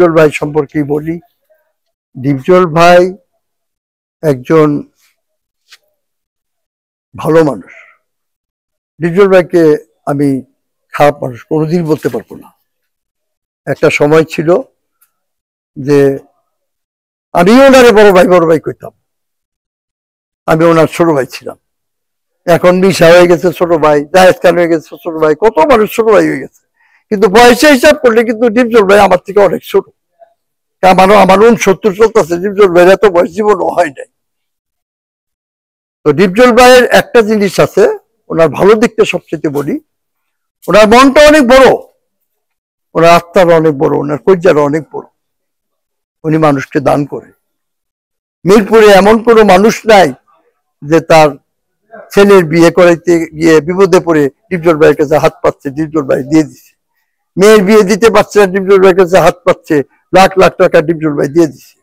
ডিপজল ভাই সম্পর্কে বলি। ডিপজল ভাই একজন ভালো মানুষ। ডিপজল ভাইকে আমি খারাপ মানুষ কোনোদিন বলতে পারবো না। একটা সময় ছিল যে আমি ওনারে বড় ভাই কইতাম, আমি ওনার ছোট ভাই ছিলাম। এখন মিশা হয়ে গেছে ছোট ভাই, জায়েদ খান হয়ে গেছে ছোট ভাই, কত মানুষ ছোট ভাই হয়ে গেছে। কিন্তু বয়সে হিসাব করলে কিন্তু ডিপজল ভাই আমার থেকে অনেক ছোট। আমার 69 চলতেছে, ডিপজল ভাইয়ের এত বয়স জীবনও হয় নাই। তো ডিপজল ভাইয়ের একটা জিনিস আছে, ওনার ভালো দিকটা সবচেয়ে বলি, ওনার মনটা অনেক বড়, ওনার আত্মাটা অনেক বড়, ওনার কর্যাটা অনেক বড়। উনি মানুষকে দান করে। মিরপুরে এমন কোনো মানুষ নাই যে তার ছেলের বিয়ে করাইতে গিয়ে বিপদে পড়ে ডিপজল ভাইয়ের কাছে হাত পাচ্ছে, ডিপজল ভাই দিয়ে দিচ্ছে। মেয়ের বিয়ে দিতে পারছে না, ডিপজল ভাইয়ের কাছে হাত পাচ্ছে, লাখ লাখ টাকা ডিপজল ভাই দিয়ে দিচ্ছে।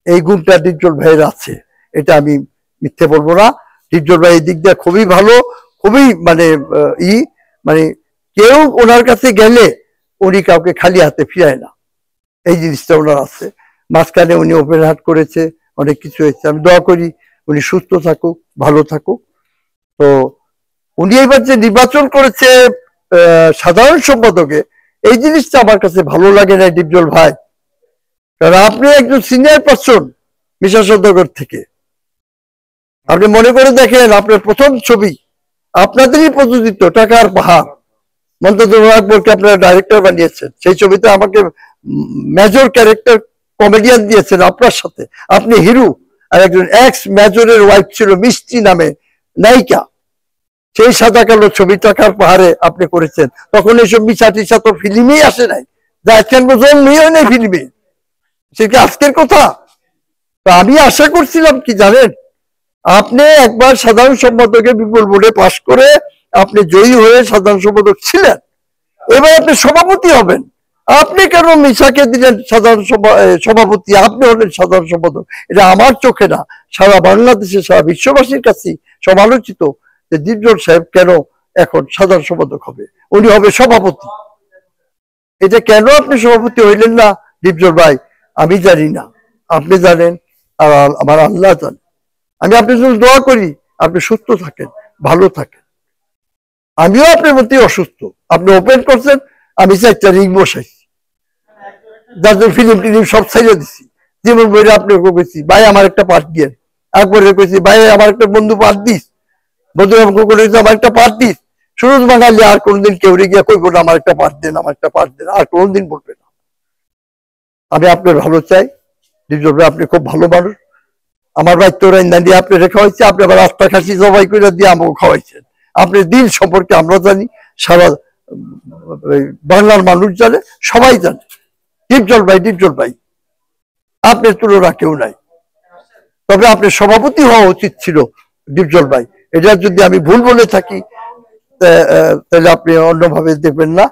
এই গুণটা ডিপজল ভাইয়ের আছে, এটা আমি মিথ্যে বলবো না। ডিপজল ভাই এই দিক দিয়ে খুবই ভালো, খুবই মানে কেউ ওনার কাছে গেলে উনি কাউকে খালি হাতে ফিরায় না, এই জিনিসটা ওনার আছে। মাঝখানে উনি ওপেন হার্ট করেছে, অনেক কিছু হয়েছে। আমি দোয়া করি উনি সুস্থ থাকুক, ভালো থাকুক। তো উনি এবার যে নির্বাচন করেছে সাধারণ সম্পাদকে, এই জিনিসটা আমার কাছে ভালো লাগে না ডিপজল ভাই। কারণ আপনি একজন সিনিয়র পারসন মিশা সওদাগর থেকে। আপনি মনে করে দেখেন, আপনার প্রথম ছবি আপনাদেরই প্রযোজিত টাকার পাহাড়, মন্তজুর আকবরকে আপনারা ডাইরেক্টর বানিয়েছেন। সেই ছবিতে আমাকে মেজর ক্যারেক্টার কমেডিয়ান দিয়েছেন আপনার সাথে, আপনি হিরো। আর একজন এক্স মেজরের ওয়াইফ ছিল মিষ্টি নামে নায়িকা। সেই সাদা কালো ছবি টাকার পাহাড়ে আপনি করেছেন। তখন এইসব মিশা টিশা তো ফিল্মই আসে নাই, যা আজকাল জন্মই হয় নাই ফিল্মে, সে কি আজকের কথা? তো আমি আশা করছিলাম কি জানেন, আপনি একবার সাধারণ সম্পাদকে বিপুল ভোটে পাশ করে আপনি জয়ী হয়ে সাধারণ সম্পাদক ছিলেন, এবার আপনি সভাপতি হবেন। আপনি কেন মিশাকে দিলেন সাধারণ সভাপতি, আপনি হলেন সাধারণ সম্পাদক? এটা আমার চোখে না, সারা বাংলাদেশে সারা বিশ্ববাসীর কাছে সমালোচিত যে ডিপজল সাহেব কেন এখন সাধারণ সম্পাদক হবে, উনি হবে সভাপতি। এটা কেন আপনি সভাপতি হইলেন না ডিপজল ভাই? আমি জানি না, আপনি জানেন, আর আমার আল্লাহ জানেন। আমি আপনার জন্য দোয়া করি আপনি সুস্থ থাকেন, ভালো থাকেন। আমিও আপনার প্রতি অসুস্থ। আপনি ওপেন করছেন, আমি একটা রিং বসাইছি, যাদের ফিল্ম টিলিম সব ছাইড়ে দিচ্ছি। জীবন বইরে আপনাকে কইছি ভাই আমার একটা পার্ট দিয়ে, একবারে কইছি ভাই আমার একটা বন্ধু পার্ট দিস, বন্ধু আমার একটা পার্ট দিস। সুরজ বাঙালি আর কোনদিন কেউ গিয়ে কইব না আমার একটা পার্ট দেন, আমার একটা পার্ট দেন, আর কোনদিন বলবে না। আমি আপনার ভালো চাই ডিপজল ভাই, আপনি খুব ভালো মানুষ। আমার বাড়িতে রান্না দিয়ে আপনি রেখা হয়েছে, আপনি আবার রাস্তা খাসি জবাই করে দিয়ে আমাকে খাওয়াইছেন। আপনার দিল সম্পর্কে আমরা জানি, সারা বাংলার মানুষ জানে, সবাই জানে। ডিপজল ভাই আপনার তুলনা কেউ নাই। তবে আপনার সভাপতি হওয়া উচিত ছিল ডিপজল ভাই। এটা যদি আমি ভুল বলে থাকি তাহলে আপনি অন্যভাবে দেখবেন না,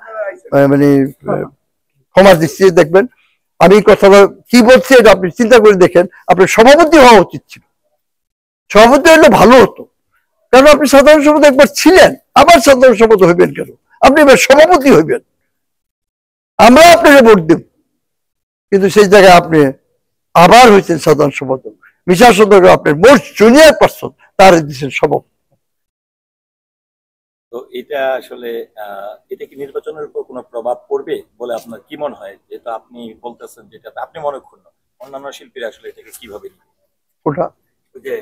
মানে ক্ষমা দৃষ্টিতে দেখবেন। আমি কথাটা কি বলছি এটা আপনি চিন্তা করে দেখেন। আপনার সভাপতি হওয়া উচিত ছিল, সভাপতি হলে ভালো হতো। কারণ আপনি সাধারণ সম্পাদক একবার ছিলেন, আবার সাধারণ সম্পাদক হইবেন কেন? আপনি এবার সভাপতি হইবেন, আমরা আপনাকে ভোট দেব। কিন্তু সেই জায়গায় আপনি আবার হয়েছেন সাধারণ সম্পাদক। মিশা সওদাগর আপনার মোস্ট জুনিয়র পারসন, তার দিচ্ছেন সভাপতি। তো এটা আসলে এটা কি নির্বাচনের উপর কোনো প্রভাব পড়বে বলে আপনার কি মনে হয়? যেটা আপনি বলতেছেন, যেটাতে আপনি মনে ক্ষুণ্ণ, অন্যান্য শিল্পীরা আসলে এটাকে কিভাবে নিবে? ওটা যে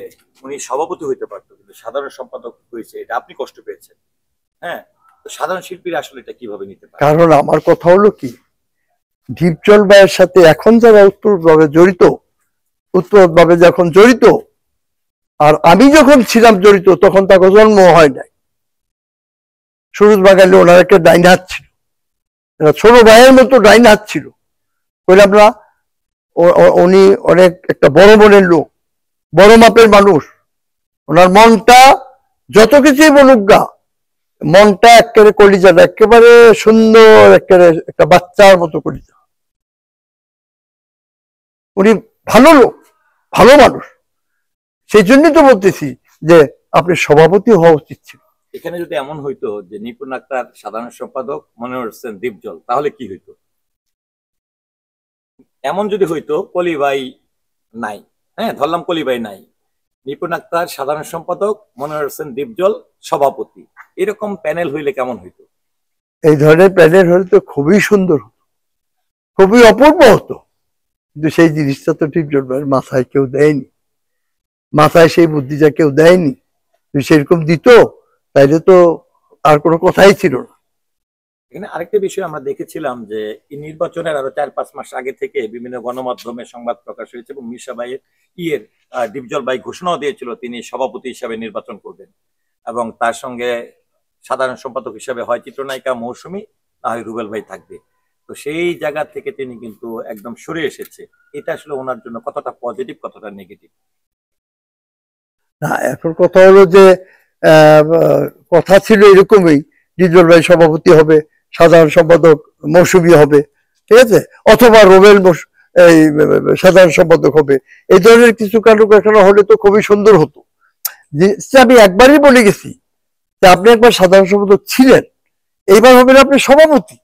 উনি সভাপতি হইতে পারতো, কিন্তু সাধারণ সম্পাদক হয়েছে, এটা আপনি কষ্ট পেয়েছেন। হ্যাঁ, তো সাধারণ শিল্পীরা আসলে এটা কিভাবে নিতে পারে? কারণ আমার কথা হলো কি, ডিপজল ভাইয়ের সাথে এখন যারা উত্তরভাবে যখন জড়িত, আর আমি যখন ছিলাম জড়িত তখন তাকে জন্ম হয় নাই। সুরজ বাঙালি ওনার একটা ডাইন হাত ছিল, ছোট ভাইয়ের মতো ডাইন হাত ছিল। কইলাম না, উনি অনেক একটা বড় মনের লোক, বড় মাপের মানুষ। ওনার মনটা যত কিছুই বলুক গা, মনটা একেবারে কলিজাটা একেবারে সুন্দর, একেবারে একটা বাচ্চার মতো কলিজা। উনি ভালো লোক, ভালো মানুষ। সেই জন্যই তো বলতেছি যে আপনি সভাপতি হওয়া উচিত ছিল। এখানে যদি এমন হইতো যে নিপুণ আক্তার সাধারণ সম্পাদক, মনির হোসেন ডিপজল, তাহলে কি হইতো? এমন যদি হইতো কলিবাই নাই, হ্যাঁ ধরলাম কলিবাই নাই, নিপুণ আক্তার সাধারণ সম্পাদক, মনোয়ার হোসেন দীপজল সভাপতি, এরকম প্যানেল হইলে কেমন হইতো? এই ধরনের প্যানেল হলে তো খুবই সুন্দর হতো, খুবই অপূর্ব হতো। কিন্তু সেই জিনিসটা তো ঠিক মাথায় কেউ দেয়নি, মাথায় সেই বুদ্ধিটা কেউ দেয়নি। সেরকম দিত তাইলে তো আর কোনো কথাই ছিল না। এখানে আরেকটা বিষয় আমরা দেখেছিলাম যে এই নির্বাচনের আরো 4-5 মাস আগে থেকে বিভিন্ন গণমাধ্যমে সংবাদ প্রকাশ হয়েছে এবং মিশা ভাইয়ের ডিপজল ভাই ঘোষণাও দিয়েছিল তিনি সভাপতি হিসাবে নির্বাচন করবেন এবং তার সঙ্গে সাধারণ সম্পাদক হিসাবে হয় চিত্রনায়িকা মৌসুমী, না হয় রুবেল ভাই থাকবে। তো সেই জায়গা থেকে তিনি কিন্তু একদম সরে এসেছে। এটা আসলে ওনার জন্য কতটা পজিটিভ, কতটা নেগেটিভ? না, এখন কথা হলো যে কথা ছিল এরকমই, ডিজল ভাই সভাপতি হবে, সাধারণ সম্পাদক মৌসুমী হবে, ঠিক আছে, অথবা রোবেল এই সাধারণ সম্পাদক হবে। এই ধরনের কিছু কার্যক্রম হলে তো খুবই সুন্দর হতো। যে আমি একবারই বলে গেছি যে আপনি একবার সাধারণ সম্পাদক ছিলেন, এইবার হবেন আপনি সভাপতি।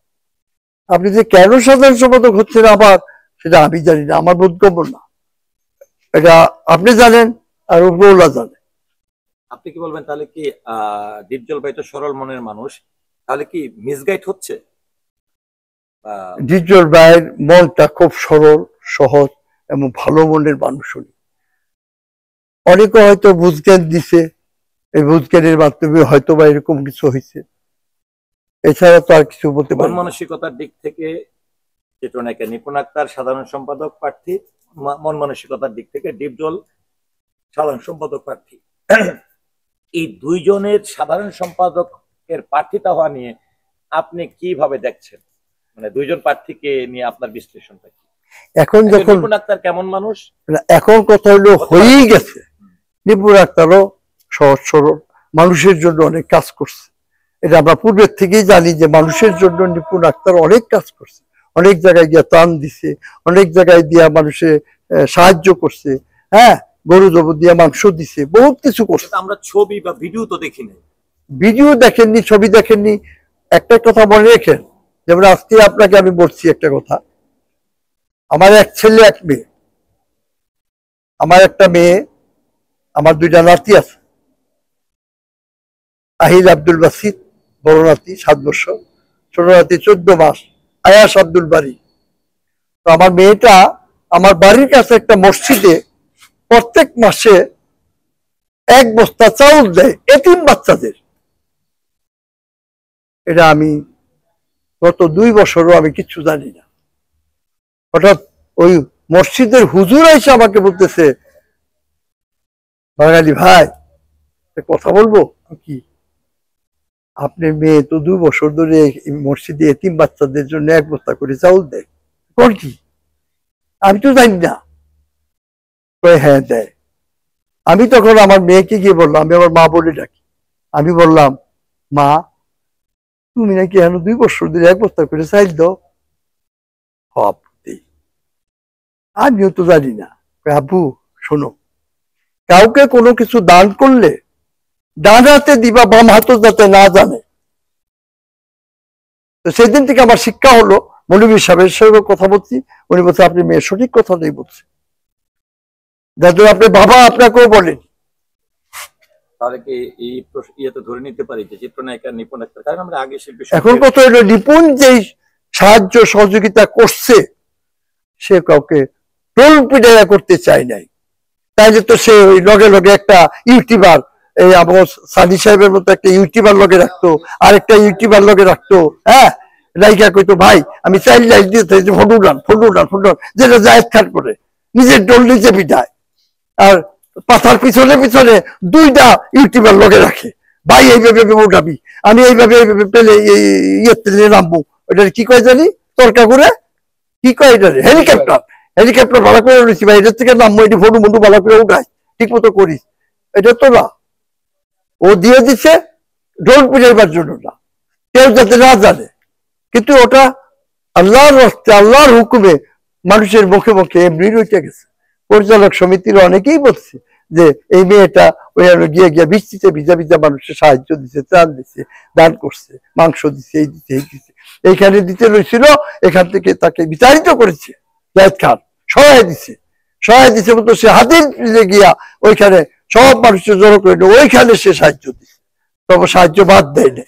আপনি যে কেন সাধারণ সম্পাদক হচ্ছেন আবার, সেটা আমি জানি না, আমার বোধগম্য না। এটা আপনি জানেন আর উপরওয়ালা জানেন। আপনি কি বলবেন তাহলে কি ডিপজল ভাই তো সরল মনের মানুষ, তাহলে কি মিসগাইড হচ্ছে? ডিজল ভাইয়ের মনটা খুব সরল, সহজ এবং ভালো মনের মানুষ উনি। অনেকে হয়তো বুঝজ্ঞান দিছে, এই বুঝজ্ঞানের মাধ্যমে হয়তো বা এরকম কিছু হয়েছে, এছাড়া তো আর কিছু বলতে পারি মন না। মানসিকতার দিক থেকে চিত্রনায়িকা নিপুণ আক্তার সাধারণ সম্পাদক প্রার্থী, মন মানসিকতার দিক থেকে ডিপজল সাধারণ সম্পাদক প্রার্থী। এই দুইজনের সাধারণ সম্পাদকের প্রার্থিতা হওয়া নিয়ে আপনি কিভাবে দেখছেন? মানে দুইজন প্রার্থীকে নিয়ে আপনার বিশ্লেষণটা কি? এখন যখন নিপুণ আক্তার কেমন মানুষ, এখন কথা হলো হয়েই গেছে, নিপুণ আক্তারও সহজ সরল, মানুষের জন্য অনেক কাজ করছে। এটা আমরা পূর্বের থেকেই জানি যে মানুষের জন্য নিপুণ আক্তার অনেক কাজ করছে, অনেক জায়গায় গিয়ে ত্রাণ দিছে, অনেক জায়গায় দিয়া মানুষের সাহায্য করছে, হ্যাঁ, গরু জবর দিয়া মাংস দিছে, বহুত কিছু করছে। আমরা ছবি বা ভিডিও তো দেখি নাই। ভিডিও দেখেননি, ছবি দেখেননি, একটা কথা মনে রেখেন, যেমন আজকে আপনাকে আমি বলছি একটা কথা, আমার এক ছেলে এক মেয়ে, আমার একটা মেয়ে, আমার দুইটা নাতি আছে, আহিল আব্দুল বাসিদ বড় নাতি 7 বছর, ছোট নাতি 14 মাস, আয়াস আব্দুল বাড়ি। তো আমার মেয়েটা আমার বাড়ির কাছে একটা মসজিদে প্রত্যেক মাসে 1 বস্তা চাউল দেয় এতিম বাচ্চাদের। এটা আমি গত 2 বছরও আমি কিচ্ছু জানি না। হঠাৎ ওই মসজিদের হুজুর এসে আমাকে বলতেছে, বাঙালি ভাই কথা বলবো কি, আপনার মেয়ে তো 2 বছর ধরে মসজিদে এতিম বাচ্চাদের জন্য 1 বস্তা করে চাউল দেয়, কোন কি? আমি তো জানি না। হ্যাঁ দেয়। আমি তখন আমার মেয়েকে গিয়ে বললাম, আমি আমার মা বলে ডাকি, আমি বললাম, মা তুমি নাকি এখন 2 বছর ধরে 1 বস্তা করে চাইল দাও? আমিও তো জানি না। আব্বু শোনো, কাউকে কোনো কিছু দান করলে ডান হাতে দিবা, বাম হাতও যাতে না জানে। তো সেদিন থেকে আমার শিক্ষা হলো, মৌলভী সাহেবের সঙ্গে কথা বলছি, উনি বলছে আপনি মেয়ে সঠিক কথাটাই বলছে, যার জন্য আপনি বাবা আপনাকেও বলেন। তাহলে কি এই ইয়েতে ধরে নিতে পারি যে চিত্রনায়িকা নিপুণ আক্তার, কারণ আমরা আগে শিল্পী এখন কত হলো, নিপুণ যেই সাহায্য সহযোগিতা করছে সে কাউকে টোল পিটাইয়া করতে চায় নাই, তাইলে তো সে ওই লগে লগে একটা ইউটিউবার, এই আমার সানি সাহেবের মতো একটা ইউটিউবার লগে রাখতো, আরেকটা ইউটিউবার লগে রাখতো, হ্যাঁ, লাইকা কইতো ভাই আমি চাইল্ড লাইট দিতে ফটো ডান ফটো ডান ফটো, যেটা জায়েদ খান করে নিজের ডোল নিজে পিটায়, আর পাথার পিছনে পিছনে 2টা ইউটিউবার লগে রাখে, ভাই এইভাবে উঠাবি, আমি এইভাবে পেলে ইয়ে তেলে নামবো, ওটা কি কয় জানি, তর্কা করে কি কয়, এটা হেলিকপ্টার, হেলিকপ্টার ভাড়া করে উঠেছি ভাই, এটার থেকে নামবো, এটি ফটো মটো ভালো করে উঠাই, ঠিক মতো করিস। এটা তো না, ও দিয়ে দিচ্ছে ঢোল পিটাইবার জন্য না, কেউ যাতে না জানে, কিন্তু ওটা আল্লাহর রাস্তে আল্লাহর হুকুমে মানুষের মুখে মুখে এমনি রইতে গেছে। পরিচালক সমিতির অনেকেই বলছে যে এই মেয়েটা ওই গিয়ে গিয়ে বৃষ্টিতে ভিজা ভিজা মানুষের সাহায্য দিচ্ছে, ত্রাণ দিচ্ছে, দান করছে, মাংস দিচ্ছে, এই দিচ্ছে এই দিচ্ছে, এইখানে দিতে রয়েছিল, এখান থেকে তাকে বিতাড়িত করেছে। জায়েদ খান সহায় দিছে বলতো সে হাতির পিঠে গিয়া ওইখানে সব মানুষের জড়ো করে ওইখানে সে সাহায্য দিচ্ছে, তবে সাহায্য বাদ দেয় না।